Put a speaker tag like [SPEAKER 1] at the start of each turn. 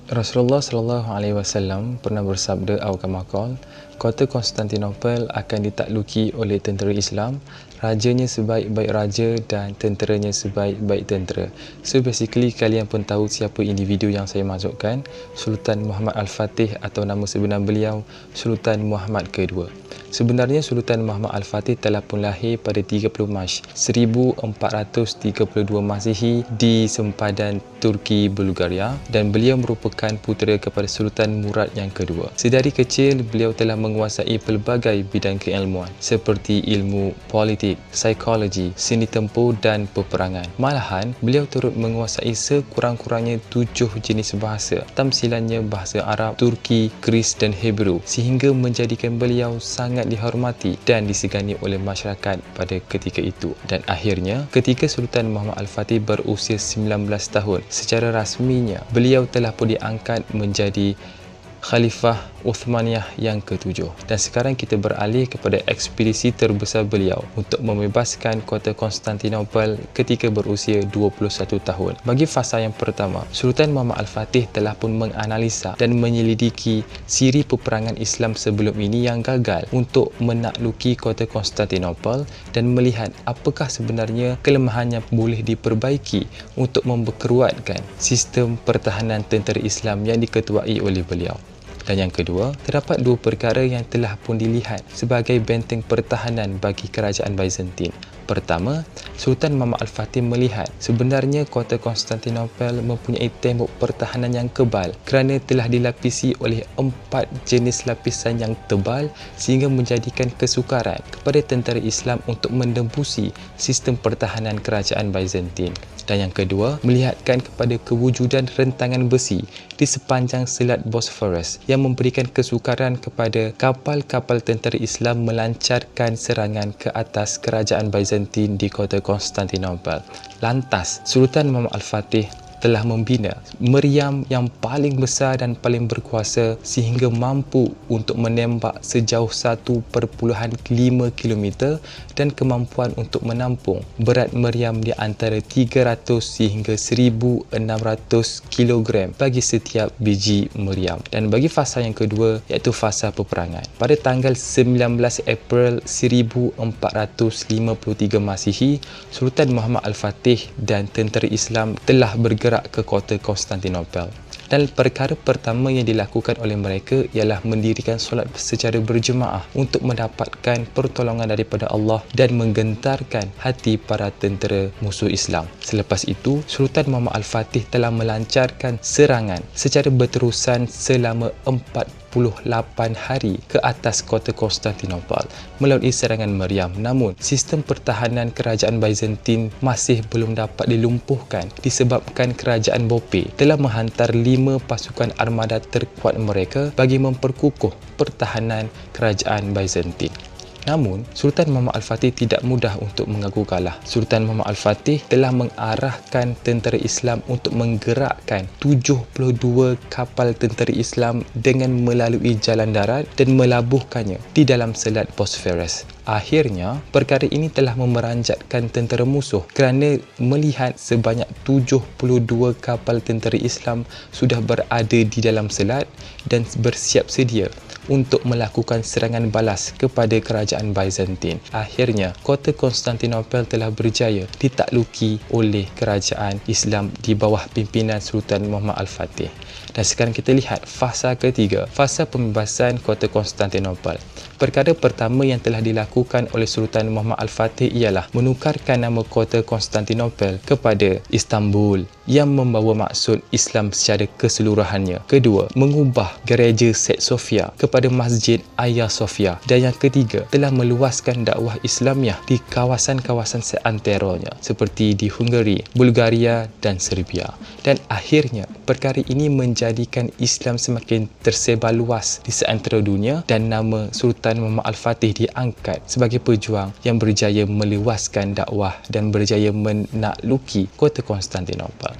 [SPEAKER 1] Rasulullah SAW pernah bersabda atau kama qala, kota Konstantinopel akan ditakluki oleh tentera Islam, rajanya sebaik-baik raja dan tenteranya sebaik-baik tentera. So basically kalian pun tahu siapa individu yang saya masukkan, Sultan Muhammad Al-Fatih atau nama sebenar beliau Sultan Muhammad kedua. Sebenarnya Sultan Muhammad Al-Fatih telah pun lahir pada 30 Mac 1432 Masihi di sempadan Turki Bulgaria, dan beliau merupakan putera kepada Sultan Murad yang kedua. Sedari kecil beliau telah menguasai pelbagai bidang keilmuan seperti ilmu politik, psikologi, seni tempur dan peperangan. Malahan beliau turut menguasai sekurang-kurangnya 7 jenis bahasa, tamsilannya bahasa Arab, Turki, Greek dan Hebrew, sehingga menjadikan beliau sangat dihormati dan disegani oleh masyarakat pada ketika itu. Dan akhirnya ketika Sultan Muhammad Al-Fatih berusia 19 tahun, secara rasminya beliau telah pun diangkat menjadi Khalifah Uthmaniyah yang ketujuh. Dan sekarang kita beralih kepada ekspedisi terbesar beliau untuk membebaskan kota Konstantinopel ketika berusia 21 tahun. Bagi fasa yang pertama, Sultan Muhammad Al-Fatih telah pun menganalisa dan menyelidiki siri peperangan Islam sebelum ini yang gagal untuk menakluki kota Konstantinopel dan melihat apakah sebenarnya kelemahannya boleh diperbaiki untuk memperkuatkan sistem pertahanan tentera Islam yang diketuai oleh beliau. Dan yang kedua, terdapat dua perkara yang telah pun dilihat sebagai benteng pertahanan bagi kerajaan Byzantine. Pertama, Sultan Muhammad Al-Fatih melihat sebenarnya kota Konstantinopel mempunyai tembok pertahanan yang kebal kerana telah dilapisi oleh 4 jenis lapisan yang tebal, sehingga menjadikan kesukaran kepada tentera Islam untuk mentembusi sistem pertahanan kerajaan Byzantine. Dan yang kedua, melihatkan kepada kewujudan rentangan besi di sepanjang Selat Bosphorus yang memberikan kesukaran kepada kapal-kapal tentera Islam melancarkan serangan ke atas kerajaan Byzantine di kota Konstantinopel. Lantas, Sultan Muhammad Al-Fatih telah membina meriam yang paling besar dan paling berkuasa sehingga mampu untuk menembak sejauh 1.5 km dan kemampuan untuk menampung berat meriam di antara 300 sehingga 1.600 kg bagi setiap biji meriam. Dan bagi fasa yang kedua, iaitu fasa peperangan, pada tanggal 19 April 1453 Masihi, Sultan Muhammad Al-Fatih dan tentera Islam telah bergerak ke kota Konstantinopel. Dan perkara pertama yang dilakukan oleh mereka ialah mendirikan solat secara berjemaah untuk mendapatkan pertolongan daripada Allah dan menggentarkan hati para tentera musuh Islam. Selepas itu, Sultan Muhammad Al-Fatih telah melancarkan serangan secara berterusan selama 48 hari ke atas kota Konstantinopel melalui serangan meriam. Namun, sistem pertahanan kerajaan Byzantine masih belum dapat dilumpuhkan disebabkan kerajaan Bope telah menghantar 5 pasukan armada terkuat mereka bagi memperkukuh pertahanan kerajaan Byzantine. Namun, Sultan Muhammad Al-Fatih tidak mudah untuk mengaku kalah. Sultan Muhammad Al-Fatih telah mengarahkan tentera Islam untuk menggerakkan 72 kapal tentera Islam dengan melalui jalan darat dan melabuhkannya di dalam Selat Bosphorus. Akhirnya, perkara ini telah memeranjatkan tentera musuh kerana melihat sebanyak 72 kapal tentera Islam sudah berada di dalam selat dan bersiap sedia untuk melakukan serangan balas kepada kerajaan Byzantine. Akhirnya, kota Konstantinopel telah berjaya ditakluki oleh kerajaan Islam di bawah pimpinan Sultan Muhammad Al-Fatih. Dan sekarang kita lihat fasa ketiga, fasa pembebasan kota Konstantinopel. Perkara pertama yang telah dilakukan oleh Sultan Muhammad Al-Fatih ialah menukarkan nama kota Konstantinopel kepada Istanbul yang membawa maksud Islam secara keseluruhannya. Kedua, mengubah gereja St. Sophia kepada Masjid Hagia Sophia. Dan yang ketiga, telah meluaskan dakwah Islamiah di kawasan-kawasan seantaranya seperti di Hungary, Bulgaria dan Serbia. Dan akhirnya, perkara ini menjadikan Islam semakin tersebar luas di seantero dunia dan nama Sultan Muhammad Al-Fatih diangkat sebagai pejuang yang berjaya meluaskan dakwah dan berjaya menakluki kota Konstantinopel.